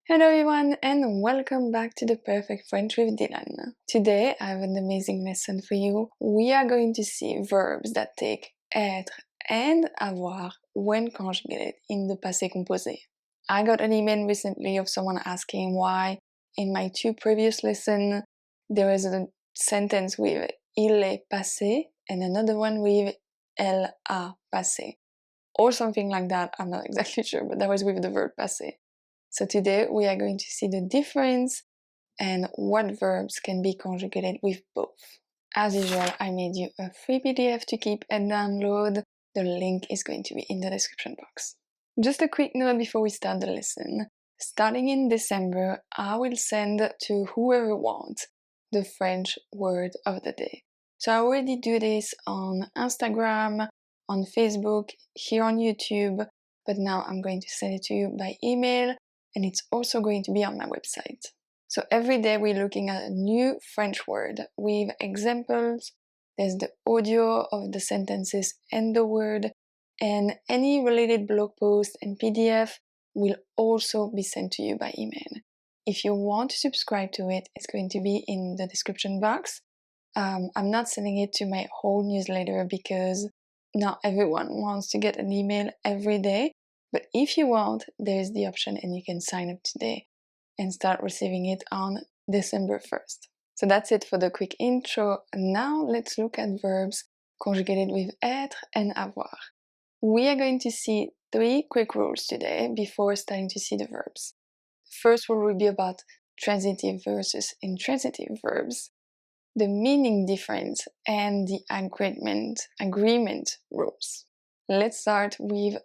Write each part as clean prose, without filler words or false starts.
Hello everyone and welcome back to The Perfect French with Dylan. Today I have an amazing lesson for you. We are going to see verbs that take être and avoir when conjugated in the passé composé. I got an email recently of someone asking why in my two previous lessons there is a sentence with il est passé and another one with elle a passé. Or something like that, I'm not exactly sure, but that was with the verb passé. So today we are going to see the difference and what verbs can be conjugated with both. As usual, I made you a free PDF to keep and download. The link is going to be in the description box. Just a quick note before we start the lesson. Starting in December, I will send to whoever wants the French word of the day. So I already do this on Instagram, on Facebook, here on YouTube, but now I'm going to send it to you by email, and it's also going to be on my website. So every day we're looking at a new French word with examples. There's the audio of the sentences and the word, and any related blog post and PDF will also be sent to you by email. If you want to subscribe to it, it's going to be in the description box. I'm not sending it to my whole newsletter because not everyone wants to get an email every day. But if you want, there's the option and you can sign up today and start receiving it on December 1st. So that's it for the quick intro. Now let's look at verbs conjugated with être and avoir. We are going to see 3 quick rules today before starting to see the verbs. The first rule will be about transitive versus intransitive verbs, the meaning difference, and the agreement rules. Let's start with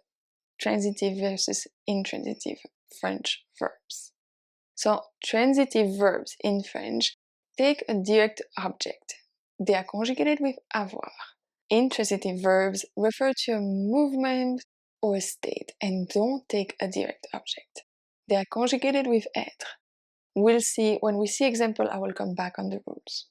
transitive versus intransitive French verbs. So, transitive verbs in French take a direct object. They are conjugated with avoir. Intransitive verbs refer to a movement or a state and don't take a direct object. They are conjugated with être. We'll see, when we see example, I will come back on the rules.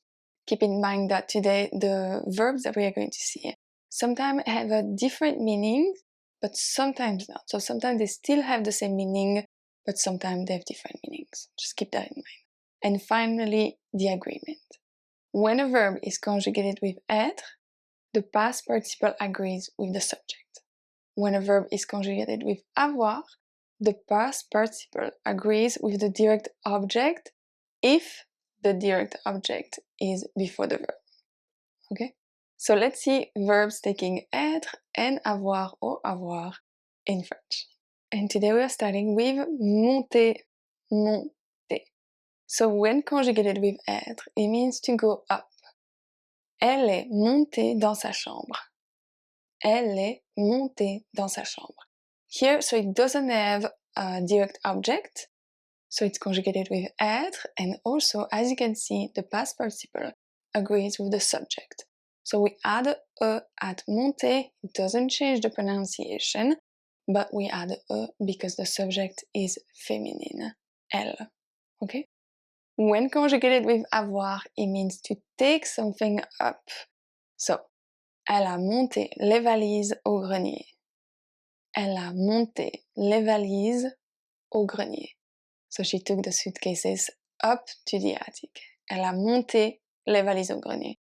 Keep in mind that today the verbs that we are going to see sometimes have a different meaning, but sometimes not. So sometimes they still have the same meaning, but sometimes they have different meanings. Just keep that in mind. And finally, the agreement. When a verb is conjugated with être, the past participle agrees with the subject. When a verb is conjugated with avoir, the past participle agrees with the direct object if the direct object is before the verb. Okay? So let's see verbs taking être and avoir or avoir in French. And today we are starting with monter, monter. So when conjugated with être, it means to go up. Elle est montée dans sa chambre. Elle est montée dans sa chambre. Here, so it doesn't have a direct object, so it's conjugated with être, and also, as you can see, the past participle agrees with the subject. So we add a at monter, it doesn't change the pronunciation, but we add a because the subject is feminine, elle. Okay? When conjugated with avoir, it means to take something up. So, elle a monté les valises au grenier. Elle a monté les valises au grenier. So she took the suitcases up to the attic. Elle a monté les valises au grenier.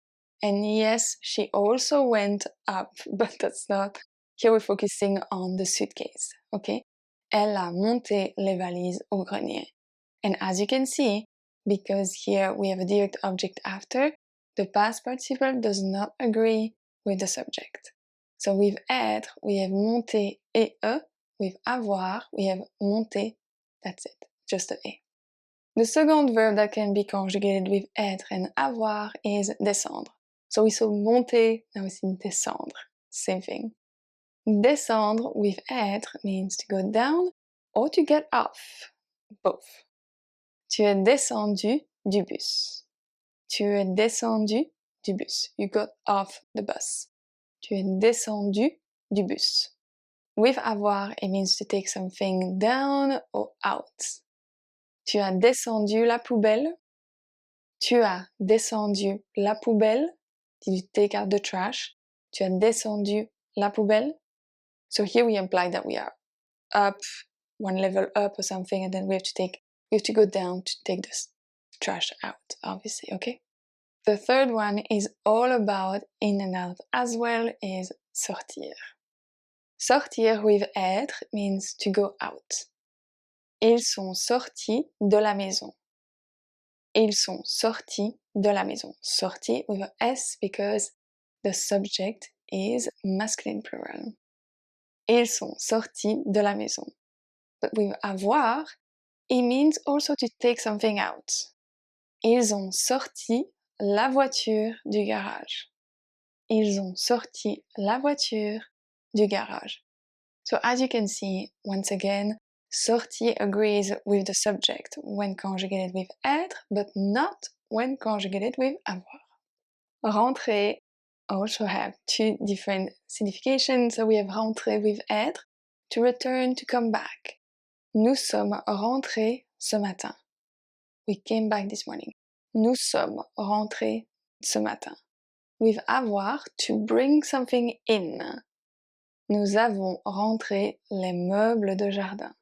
And yes, she also went up, but that's not. Here we're focusing on the suitcase, okay? Elle a monté les valises au grenier. And as you can see, because here we have a direct object after, the past participle does not agree with the subject. So with être, we have monté et e. With avoir, we have monté. That's it, just the e. The second verb that can be conjugated with être and avoir is descendre. So we saw monter, now we see descendre. Same thing. Descendre with être means to go down or to get off. Both. Tu es descendu du bus. Tu es descendu du bus. You got off the bus. Tu es descendu du bus. With avoir, it means to take something down or out. Tu as descendu la poubelle. Tu as descendu la poubelle. Did you take out the trash? Tu as descendu la poubelle. So here we imply that we are up, one level up or something, and then we have to take you have to go down to take the trash out, obviously, okay? The third one is all about in and out as well, is sortir. Sortir with être means to go out. Ils sont sortis de la maison. Ils sont sortis de la maison. Sorti with a S because the subject is masculine plural. Ils sont sortis de la maison. But with avoir, it means also to take something out. Ils ont sorti la voiture du garage. Ils ont sorti la voiture du garage. So as you can see, once again, sorti agrees with the subject when conjugated with être, but not when conjugated with avoir. Rentrer also have two different significations. So we have rentrer with être, to return, to come back. Nous sommes rentrés ce matin. We came back this morning. Nous sommes rentrés ce matin. With avoir, to bring something in. Nous avons rentré les meubles de jardin.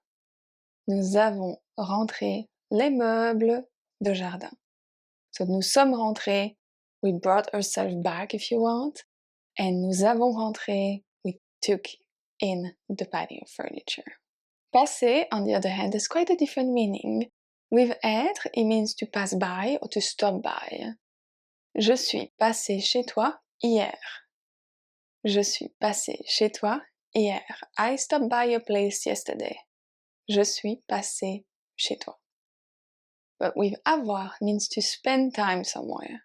Nous avons rentré les meubles de jardin. So nous sommes rentrés, we brought ourselves back if you want, and nous avons rentré, we took in the patio furniture. Passer, on the other hand, has quite a different meaning. With être, it means to pass by or to stop by. Je suis passé chez toi hier. Je suis passé chez toi hier. I stopped by your place yesterday. Je suis passé chez toi. But with avoir means to spend time somewhere.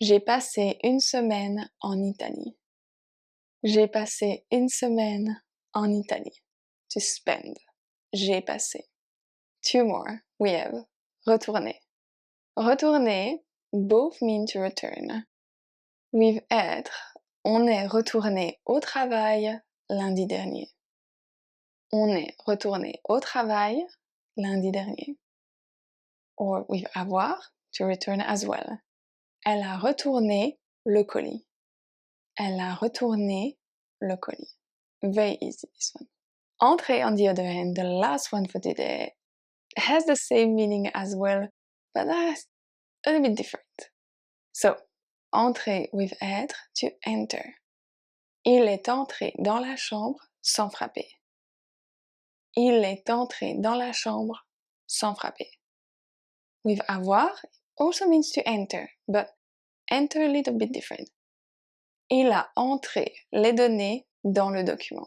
J'ai passé une semaine en Italie. J'ai passé une semaine en Italie. To spend. J'ai passé. Two more. We have retourner. Retourner both mean to return. With être, on est retourné au travail lundi dernier. On est retourné au travail lundi dernier. Or with avoir, to return as well. Elle a retourné le colis. Elle a retourné le colis. Very easy, this one. Entrer, on the other hand, the last one for today, has the same meaning as well, but that's a little bit different. So, entrer with être, to enter. Il est entré dans la chambre sans frapper. Il est entré dans la chambre sans frapper. With avoir also means to enter, but enter a little bit different. Il a entré les données dans le document.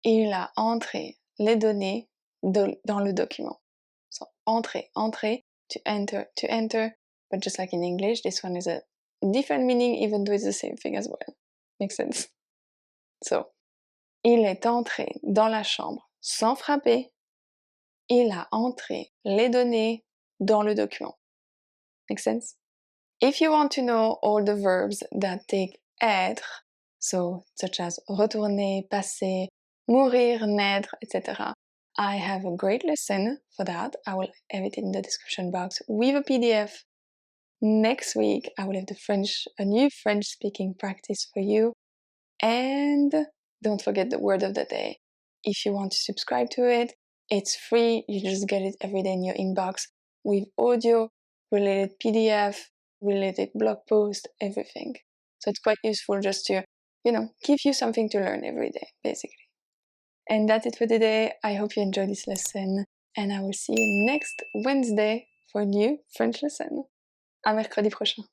Il a entré les données dans le document. So, entrer, entrer, to enter, but just like in English, this one is a different meaning even though it's the same thing as well. Makes sense? So, il est entré dans la chambre sans frapper. Il a entré les données dans le document. Make sense? If you want to know all the verbs that take être, so such as retourner, passer, mourir, naître, etc., I have a great lesson for that. I will have it in the description box with a PDF. Next week, I will have a new French speaking practice for you. And don't forget the word of the day. If you want to subscribe to it, it's free. You just get it every day in your inbox with audio, related PDF, related blog post, everything. So it's quite useful just to, give you something to learn every day, basically. And that's it for today. I hope you enjoyed this lesson, and I will see you next Wednesday for a new French lesson. À mercredi prochain.